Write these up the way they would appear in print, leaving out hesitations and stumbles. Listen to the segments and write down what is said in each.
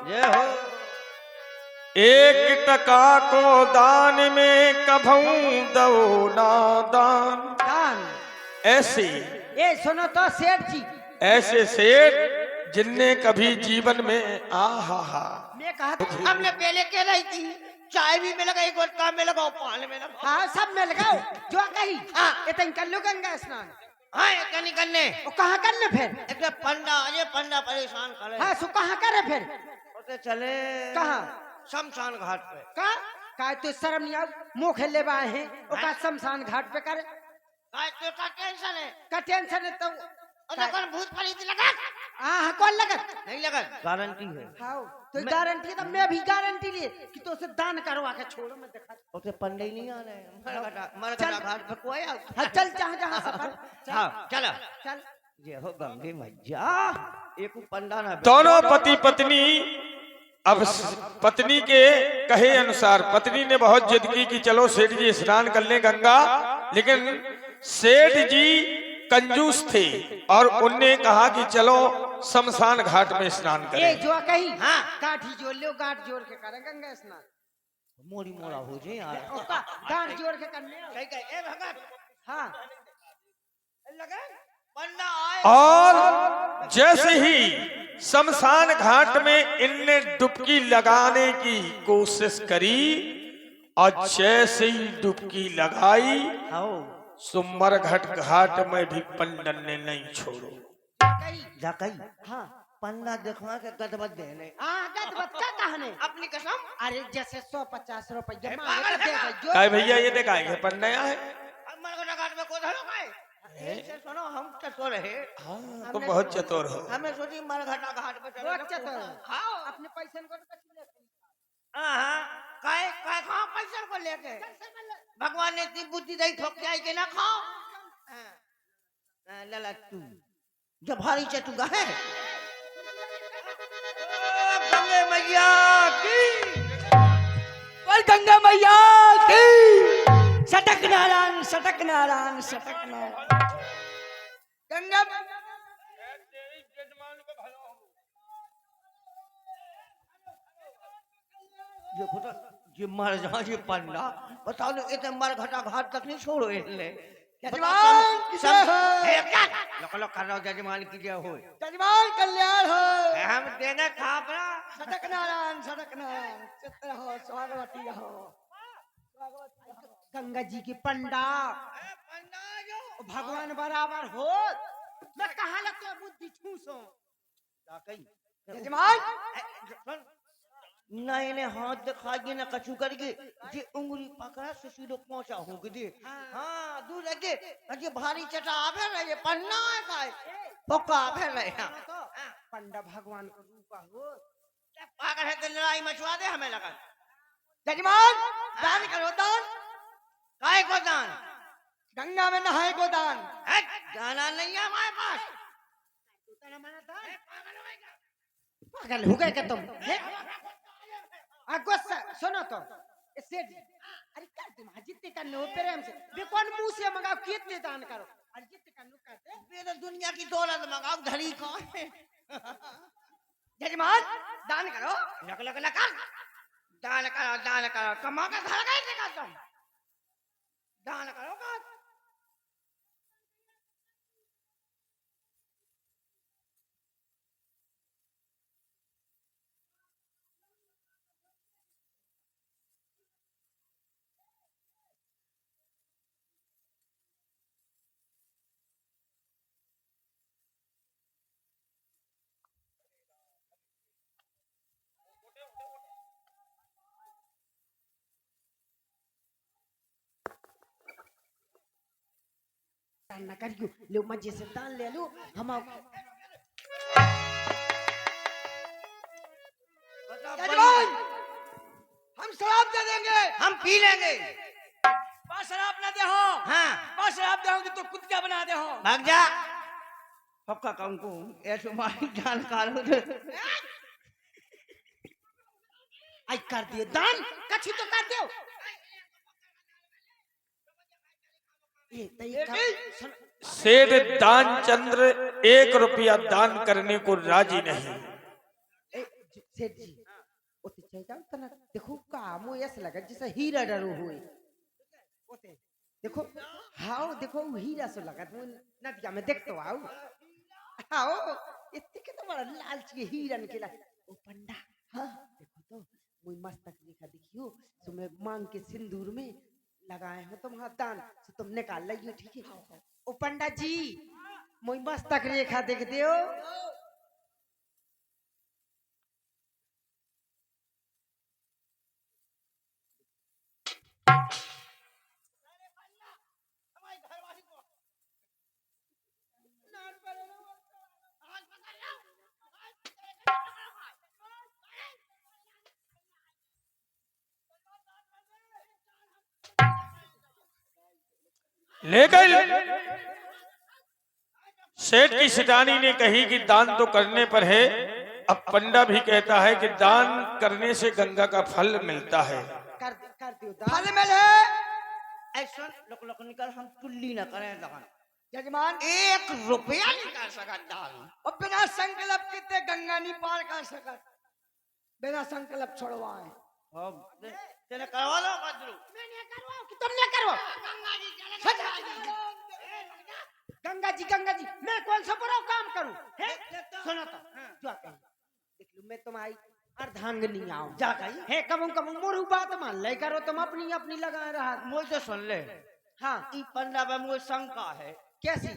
ये हो। एक टका को दान में कभू दो ना दान। दान ऐसे ये सुनो तो सेठ जी, ऐसे सेठ जिनने कभी जीवन में आहा मैं कहा था हमने पहले कह रही थी चाय भी मिल गई, गुटखा मिल गया, पान मिल गया। हाँ सब मिल गए जो कही। हाँ। इतन कर लो गंगा स्नान। हाँ कहीं करने और कहाँ करने फिर? एक पंडा, ये पंडा परेशान करे। हाँ सो कहाँ करे फिर? उसे चले कहाँ? शमशान घाट पे। का तो शर्म नहीं आओ, मुँह खेले बाए हैं और का शमशान घाट पे करे। का टेंशन है? का टेंशन है तो कौन भूत पड़ी लगा? हाँ कौन लगा? नहीं लगा, गारंटी है। हाँ तो गारंटी तो मैं भी गारंटी लिए कि तो उसे दान करवा के छोड़ो, मैं दिखा। उसे पंडे ही नहीं आ रहे। मरघटा घाट पे कोई आ। हाँ चल जहाँ जहाँ सफर। हाँ चलो चल ये हो गंगे मैया। एक पंडा ना दोनों पति पत्नी अब पत्नी के कहे अनुसार पत्नी ने बहुत जिद की कि चलो सेठ जी स्नान कर लें गंगा, लेकिन सेठ जी कंजूस थे और उनने कहा कि चलो शमशान घाट में स्नान ये करें। जो कही हाँ। काठी जोड़ लो, गांठ जोड़ के करे गंगा स्नान। मोरी मोरा हो जाए यार। और गांठ जोड़ के करने। सही कहे। ए भगत हाँ लगा पंडा आए और जैसे ही शमशान घाट में इनने डुबकी लगाने की कोशिश करी और जैसे ही डुबकी लगाई सुमर घट घाट में भी पंडन ने नहीं छोड़ो। जा कही। हाँ पंडा देखवा के गदबद देने। गदबद का कहने? अपनी कसम। अरे जैसे 150 रुपये पागल है का? काय भैया ये देखा है पंडा है। मरघटा घाट में कोई धड़ो खाए। ऐसे सुनो हम चतुर है। हाँ तुम बहुत चतुर हो। हमें सोची मरघटा घाट पे चले। बहुत चतुर। हाँ अपने पैसे को तो कछ लेते। हाँ काय काय खाओ पैसा को लेके। भगवान ने इतनी बुद्धि दी ठोक के आई के ना खाओ। लला तू जब भारी चतुगा है। गंगे मैया की, बोल गंगा मैया की। सटक नारायण, सटक नारायण, सटक नारायण। गंगा देखो तो ये मर जा ये पंडा बताओ ना इतने मरघटा घाट तक नहीं छोड़ो इसने। जजमान की जय हो। लोग कर रहा हो जजमान की जय हो। जजमान कल्याण हो। हम देने खापरा। सटक नारायण, सटक नारायण। चित्र हो, स्वागवती हो। गंगा जी की पंडा भगवान बराबर हो। मैं कहाँ लगता बुद्धि ठूसो जजमान। नहीं ने हाथ दिखाइए ना कछु करके ये उंगली पकड़ा सुशीलो पहुंचा होगी दे। हाँ दूर लगे ये भारी चटा आवे रहे ये पन्ना है काय पक्का आवे रहे। पंडा भगवान को रूपा हो। पागल है तो लड़ाई मचवा दे हमें लगा। जजमान दान करो, दान। काय को दान? गंगा में नहाए को दान। दाना नहीं है हमारे पास। पागल हो गए क्या तुम? गुस्सा सुनो तो इससे अरे कर तुम जितने करने हो प्रेम से बे कौन मुंह से मंगाओ कितने दान करो। अरे जितने करने करते मेरे दुनिया की दौलत मंगाओ धरी कौन है। जजमान दान करो। लग लग लग दान करो कमा के घर गए थे तुम। दान करो का दान ना करियो, लो मजे से दान ले लो। हम जजमान हम शराब दे देंगे। हम पी लेंगे। शराब ना दे हो। हाँ शराब दे तो कुत्ता बना दे हो। भाग जा। पक्का कहूँ ऐसे मारी जानकार हो। आई कर दिए दान कछु तो कर दो। सेठ दानचंद्र 1 रुपया दान करने को राजी नहीं। सेठ जी ओते चल जाओ तना देखो का मो ऐसा लगा जैसे हीरा डरो हुए ओते देखो हाओ देखो वो हीरा सो लगा तुम नदिया में देख तो आओ हाओ इतने के तो बड़ा लालची हीरा निकला ओ पंडा हाँ देखो तो मुई मस्तक रेखा देखियो सो मैं मांग के सिंदूर में लगाए हो तुम हाथ दान सो तुम निकाल लियो ठीक है ओ पंडा जी मुई मस्तक रेखा देख दियो लेकिन सेठ की सिटानी ने कही कि दान तो करने पर है। अब पंडा भी कहता है कि दान करने से गंगा का फल मिलता है। कर दियो दान फल मिले ऐसा लोग लोग निकल हम चुल्ली न करें दान जजमान 1 रुपया नहीं कर सका दान और बिना संकल्प कितने गंगा नहीं पार कर सकत बिना संकल्प छोड़वाए हम तेने करवा लो बदरू मैंने करवाओ कि तुमने करवाओ गंगा जी मैं कौन सा बुरा काम करूं है सुनो तो जो कहीं देख लो मैं तुम्हारी अर्धांगिनी आऊं जा कहीं है कबू मोरू बात मान ले करो तुम अपनी लगाए रहा मुझे सुन ले हाँ ई पंडा में मुझे शंका है कैसी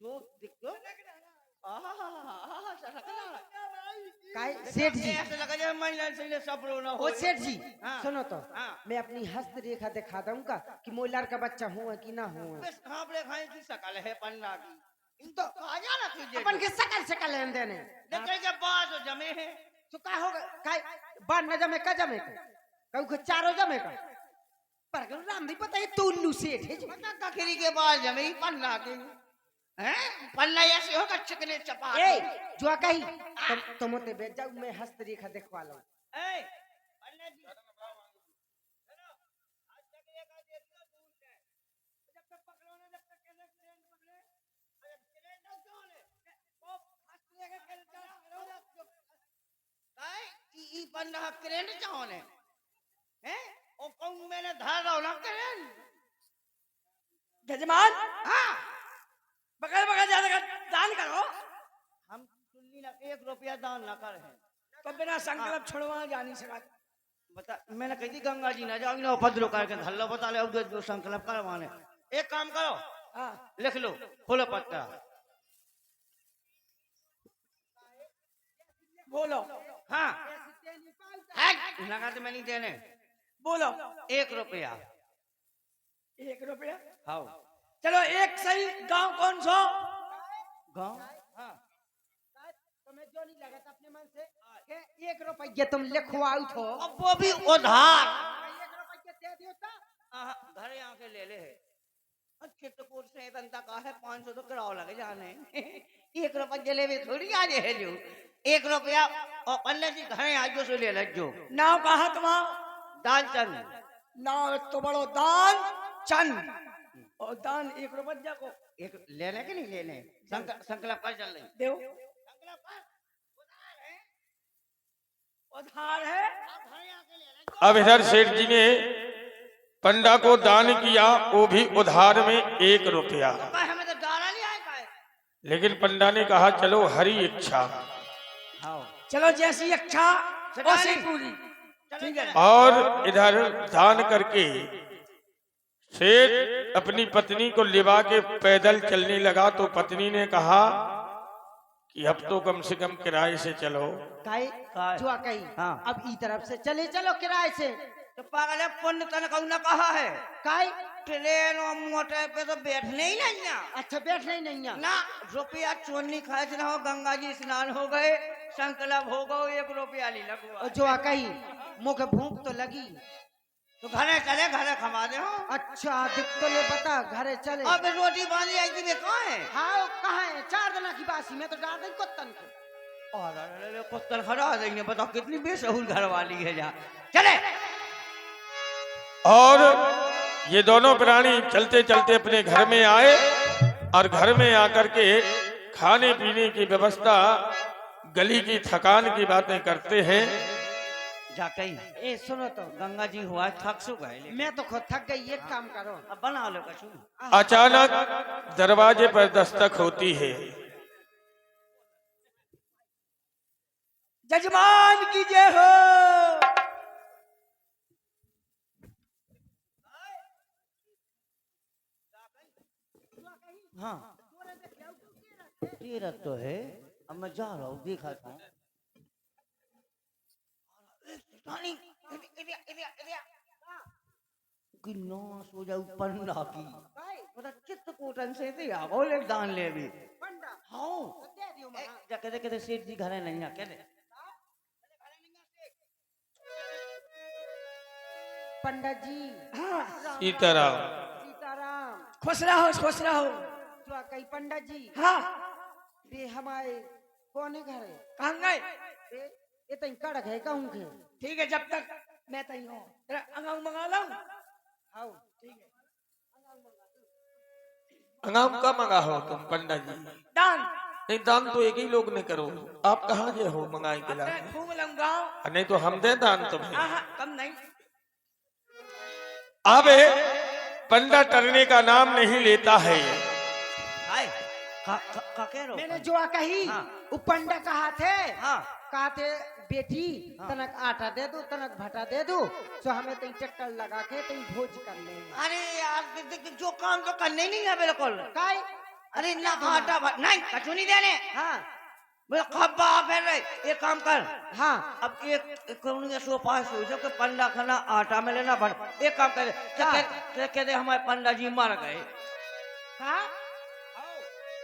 जो देखो काय सेठ जी ऐसे लगा जैसे महिला से सब रोना हो ओ सेठ जी हाँ। सुनो तो हाँ। मैं अपनी हस्त रेखा दिखा दूंगा कि मोलार का बच्चा हुआ कि ना हुआ बस खापड़े खाए की शकल है पंडा की इन तो खाजा ना तुझे अपन के शकल लेन देने देखे के बाद जमे है तो का होगा काय बार न जमे का जमे कहू के चारों जमे का पर के राम नहीं पता ये तुल्लू सेठ है जो पता कखरी के बाद जमे ही पंडा के हैं पंडा ऐसे होगा चिकने चपा ए जो कही तुम ते बैठ जाओ मैं हस्त रेखा दिखवा लूं ए पंडा जी चलो आज तक रेखा देख लो दूर से जब तक पकड़ो ना जब तक कैसे ट्रेन पकड़े अरे ट्रेन तो क्यों ले वो हस्त रेखा कर चला काय ई पंडा ट्रेन चाहोने हैं ओ कौन मैंने धार रहा ना ट्रेन जजमान हां बगल ज्यादा दान करो हम चुल्ली ना 1 रुपया दान ना कर है तो बिना संकल्प छोड़वा जा नहीं सका बता मैंने कही थी गंगा जी ना जाओ ना उपद्रव करके धल्लो बता ले अब जो संकल्प करवाने एक काम करो हां लिख लो खोलो पत्ता बोलो हाँ लगा तो मैं नहीं देने बोलो 1 रुपया 1 रुपया हाँ चलो एक सही गांव कौन सो गाँव हाँ तुम्हें जो नहीं लगा था अपने मन से कि 1 रुपया तुम लिखवाओ तो अब वो भी उधार 1 रुपया दे दियो तो घर यहाँ के ले ले है चित्रकूट से तंता का है 500 तो किराया लगे जाने 1 रुपया जलेबी थोड़ी आ जाए जो 1 रुपया और पन्ने जी घर आज से ले लज्जो नाव कहा तुम्हारा दालचंद नाव तो बड़ो दान चंद और दान 1 रुपया को एक लेने के नहीं लेने संकल्प कर चल रही देव संकल्प कर उधार है अब इधर सेठ जी ने पंडा को दान किया, वो भी उधार में 1 रुपया। हमें तो डाला नहीं आया है लेकिन पंडा ने कहा चलो हरी इच्छा। हाँ चलो जैसी इच्छा वैसी पूरी ठीक है। और इधर दान करके सेठ अपनी पत्नी को लिवा के पैदल चलने लगा तो पत्नी ने कहा कि अब तो कम से कम किराए से चलो। काय जुआ कही हाँ। अब ई तरफ से चले चलो किराए से तो पागल है पुण्य तन कहूँ कहा है काय ट्रेन और मोटर पे तो बैठने ही नहीं ना अच्छा बैठना ही नहीं है ना रुपया चोरनी खर्च ना हो गंगा जी स्नान हो गए संकल्प हो गए 1 रुपया नहीं लगुआ और जुआ कही मुख भूख तो लगी तो घरे चले घरे खमा दे हो अच्छा दिख तो ले पता घरे चले अब रोटी बांधी आई थी कहाँ है हाँ कहाँ है 4 दिन की बासी में तो डाल दें कुत्तन को और अरे कुत्तन खड़ा देंगे बताओ कितनी बेसहुल घर वाली है जहाँ चले। और ये दोनों प्राणी चलते चलते अपने घर में आए और घर में आकर के खाने पीने की व्यवस्था गली की थकान की बातें करते हैं। जाके ही ए सुनो तो, गंगा जी हुआ थक सो गए लेकिन। मैं तो खुद थक गई, एक काम करो। अब बना लो कछु। अचानक दरवाजे पर दस्तक होती है। जजमान की जय हो। हाँ तेरा तो है। अब मैं जा रहा हूँ, देखा था कि नाश हो जाऊ पंडा की। पता चित्रकूटन से थे या बोले दान ले भी। हाँ जा कहते कहते सेठ जी घरे नहीं आ कहते। पंडित जी। सीताराम। सीताराम। खुश रहो खुश रहो। जो कई पंडित जी। हाँ वे हमारे कौन घर है? कहाँ गए? ये तो कड़क है कहूँ के। ठीक है, जब तक मैं तई हूँ तेरा अंगाऊ मंगा लाऊं। आओ ठीक है। अंगाम का मंगा हो तुम पंडा जी? दान नहीं, दान तो एक ही लोग ने करो। आप कहाँ जे हो मंगाई के लाए? मैं घूम लूंगा। नहीं तो हम दे दान तुम्हें। हाँ कम नहीं। अब पंडा टरने का नाम नहीं लेता है। हाय का कह रहे हो? मैंने जो कही हाँ। वो पंडा कहा थे। हाँ कहा थे बेटी हाँ। तनक आटा दे दो, तनक भटा दे दो, तो हमें तई ट्रैक्टर लगा के तई भोज कर लेंगे। अरे यार जो काम तो करने नहीं है बिल्कुल। काय? अरे ना आटा नहीं कछु नहीं देने। हाँ मैं खब्बा फिर रहे एक काम कर। हाँ अब एक कौन सो पास हो जब पंडा खाना आटा में लेना बन। एक काम करे कहते हमारे पंडा जी मर गए। हाँ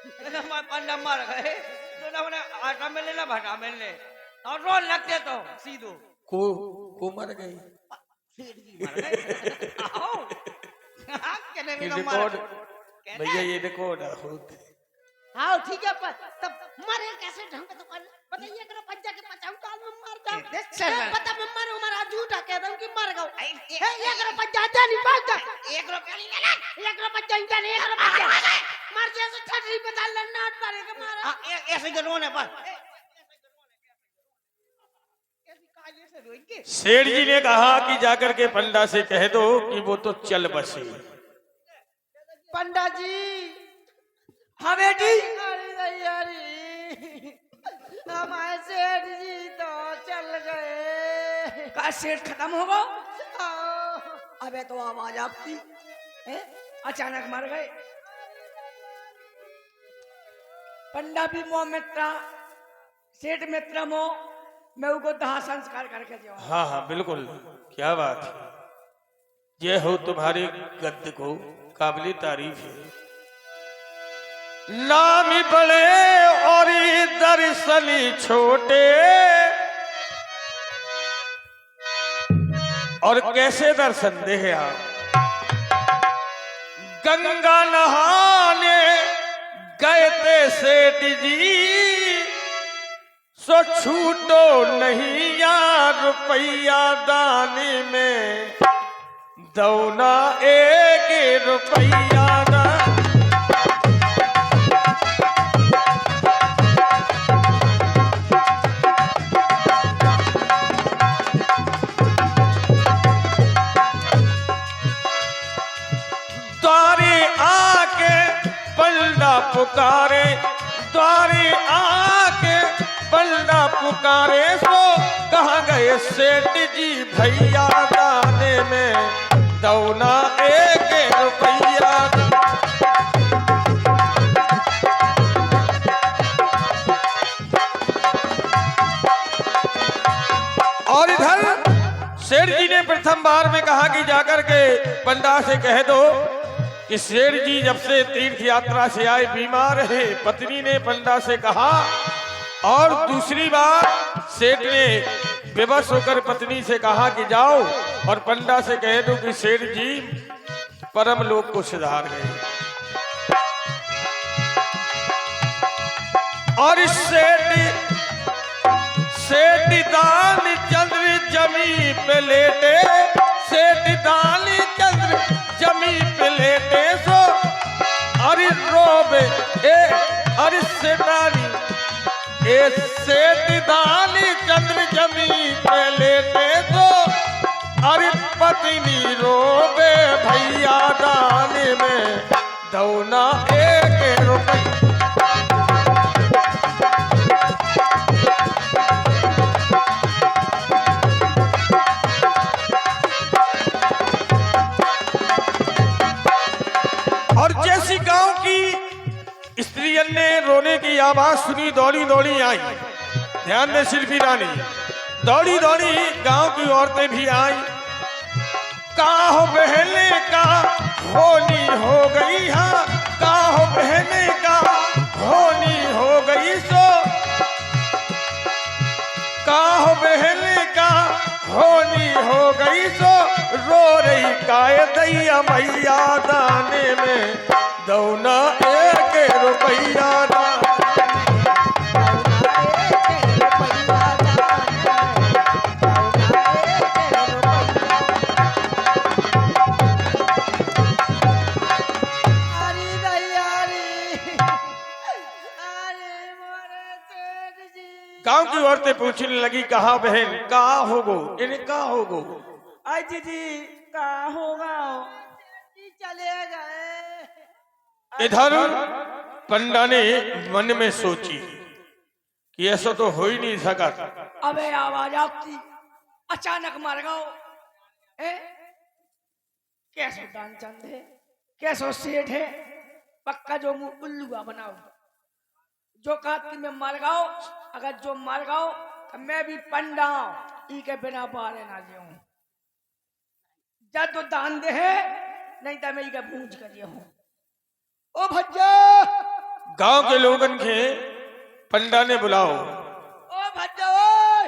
कहते हमारे पंडा मर गए तो ना उन्हें आटा में लेना भटा में ले और रोज लगते तो सीधो को मर गई। सेठ जी मर गए। आओ कहने ये में तो रिकॉर्ड मर भैया, ये रिकॉर्ड होते। हाँ ठीक है पर तब मरे कैसे ढंग से तो कर बताइए करो पंजा के पचाऊ साल में मर जाओ। पता मैं मरू मरा झूठा कह दूं कि मर गओ। ये करो पंजा जानी बात एक रुपया नहीं लेना। एक करो पंजा जानी एक करो पंजा मर जैसे छटरी पे डाल नाट मारे के मारा। ऐसे के रोने पर सेठ जी ने कहा कि जाकर के पंडा से कह दो कि वो तो चल बसे। पंडा जी। हाँ बेटी। अरे अरे हमारे सेठ जी तो चल गए। का सेठ खत्म हो गो? आओ। अबे तो आवाज आपकी अचानक मर गए। पंडा भी मोह मित्रा सेठ मित्र मोह मैं उनको दाह संस्कार करके जाऊँ। हाँ हाँ बिल्कुल, क्या बात है। ये हो तुम्हारे गद्य को काबिल तारीफ है। नाम ही बड़े और दर्शनी छोटे, और कैसे दर्शन दे आप। गंगा नहाने गए थे सेठ जी, सो छूटो नहीं यार रुपया दानी में, दौना एक रुपया दान। द्वारे आके पंडा पुकारे, द्वारे आके पंडा पुकारे, सो कहाँ गए सेठ जी भैया दाने में, दौना एक रुपया। और इधर सेठ जी ने प्रथम बार में कहा कि जाकर के पंडा से कह दो कि सेठ जी जब से तीर्थ यात्रा से आए बीमार है। पत्नी ने पंडा से कहा, और दूसरी बार सेठ ने बेबस होकर पत्नी से कहा कि जाओ और पंडा से कह दो कि सेठ जी परम लोक को सिधार गए। और इस सेठ दान चंद्र जमी पे लेटे, सेठ दान चंद्र जमी पे लेटे, सो अरे रोबे ए अरे सेठानी ए से पत्नी रोवे भैया दान में दौना एक रुपया। और जैसी गांव की स्त्रियों ने रोने की आवाज सुनी, दौड़ी दौड़ी आई। ध्यान दे शिल्पी रानी, दौड़ी दौड़ी गांव की औरतें भी आई। काहो बहने का होनी हो गई, हाँ काहो बहने का होनी हो गई सो, काहो बहने का होनी हो गई सो, रो रही काय दैया मैया दाने में दौना एक रुपया दान। गांव की औरतें पूछने लगी, कहा बहन कहा होगो, इन्हें कहा होगो। आई जी कहा होगा, चले गए। इधर पंडा ने मन में सोची कि ऐसा तो हो ही नहीं सका। अबे आवाज आपकी अचानक मर गओ। कैसो दानचंद है, कैसो सेठ है, पक्का जो मुंह उल्लुआ बनाओ। जो कहती मैं मर गओ, अगर जो मर गओ तो मैं भी पंडा ई के बिना बारे ना जाऊं। जब तो दान दे है, नहीं तो मैं ई के पूछ करिए हूं। ओ भज्जा, गांव के लोगन के पंडा ने बुलाओ। ओ भज्जा, ओए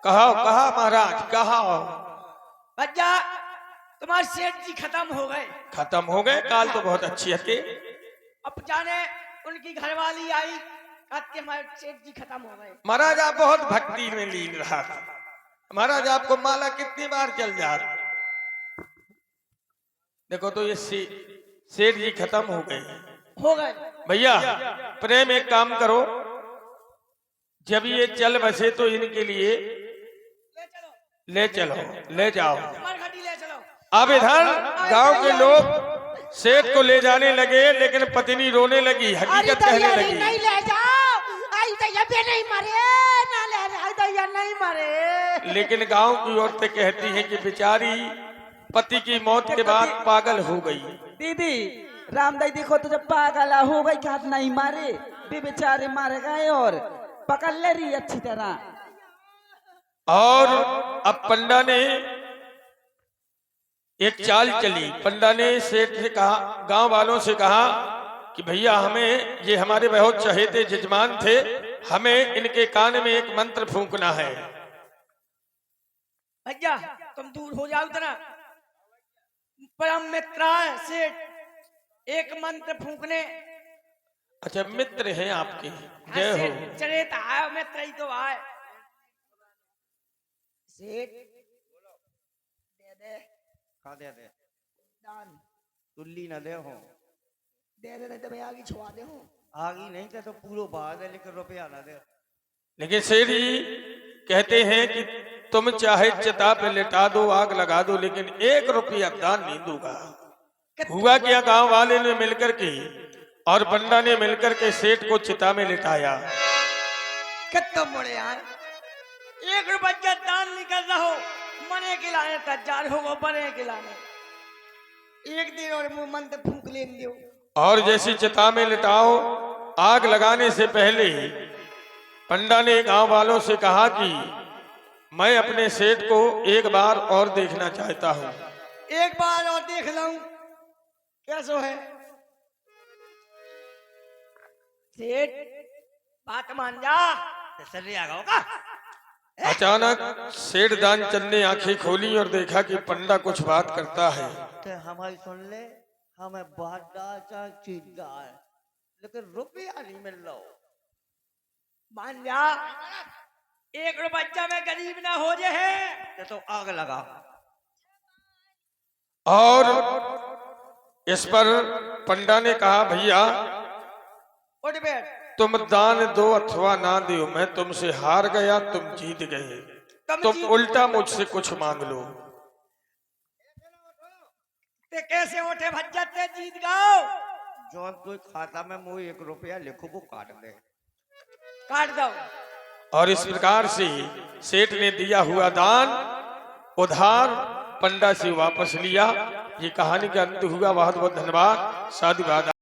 कहा कहा महाराज कहा। भज्जा, तुम्हारे सेठ जी खत्म हो गए। खत्म हो गए, काल तो बहुत अच्छी हथे। अब जाने उनकी घरवाली आई, कहते हमारे सेठ जी खत्म हो गए। महाराज आप बहुत भक्ति में लीन रहा था। महाराज आपको माला कितनी बार चल जा। देखो तो ये सेठ जी खत्म हो गए। हो गए भैया प्रेम एक काम करो, जब ये चल बसे तो इनके लिए ले चलो, ले जाओ। मरघटी ले चलो। अब इधर गांव के लोग सेठ को ले जाने लगे, लेकिन पत्नी रोने लगी, हकीकत कहने लगी। नहीं ले जाओ, आई दैया भी नहीं मरे, ना ले आई दैया नहीं मरे। लेकिन गांव की औरतें कहती हैं कि बेचारी पति की मौत के बाद पागल हो गई। दीदी रामदाई देखो तो जब पागल हो गई, क्या नहीं मारे भी बेचारे मारे गए और पकड़ ले रही अच्छी तरह। और अब पंडा ने एक चाल चली। पंडा ने सेठ से कहा, गांव वालों से कहा कि भैया हमें, ये हमारे बहुत चहेते जजमान थे, हमें इनके कान में एक मंत्र फूंकना है। भैया तुम दूर हो जाओ तना, परम मित्र है सेठ, एक मंत्र फूंकने। अच्छा मित्र हैं आपके, जय हो। चले तो आए मित्र ही तो आए। सेठ दे दे का दे दे, दान तुल्ली न दे हो, दे दे, नहीं तो मैं आगे छुआ दे हूँ। आगी नहीं थे तो पूरा बाद है, लेकिन रुपया न दे। लेकिन सेठ जी कहते हैं कि तुम चाहे चिता पे लिटा दो, आग लगा दो, लेकिन 1 रुपया दान नहीं दूंगा। हुआ क्या, गांव वाले ने मिलकर के और पंडा ने मिलकर के सेठ को चिता में लिटाया। कितना बड़े आए, 1 रुपया दान नहीं कर रहा हो, मने के लाने तजार हो, बने के लाने एक दिन और मुंह मंत्र फूंक ले दो। और जैसी चिता में लिटाओ, आग लगाने से पहले पंडा ने गांव वालों से कहा कि मैं अपने सेठ को एक बार और देखना चाहता हूँ। एक बार और देख लूं कैसो है। सेठ बात मान जा, तसल्ली आ गया का। अचानक सेठ दानचंद ने आंखें खोली और देखा कि पंडा कुछ बात करता है। तो हमारी सुन ले, हमें बात चाहे चीज है, लेकिन रुपया नहीं मिल रहा। मान जा, 1 रुपया में गरीब ना हो जे है तो आग लगा। और इस पर पंडा ने कहा, भैया उठ बैठ। तुम दान दो अथवा ना दो, मैं तुमसे हार गया, तुम जीत गए। तुम जीत- उल्टा मुझसे कुछ मांग लो। ते कैसे उठे भज्जते जीत गाओ जो कोई खाता में मुझे 1 रुपया लिखो वो काट दे। काट दो। और इस प्रकार से सेठ ने दिया हुआ दान उधार पंडा से वापस लिया। ये कहानी का अंत हुआ। बहुत बहुत धन्यवाद। साधुवाद।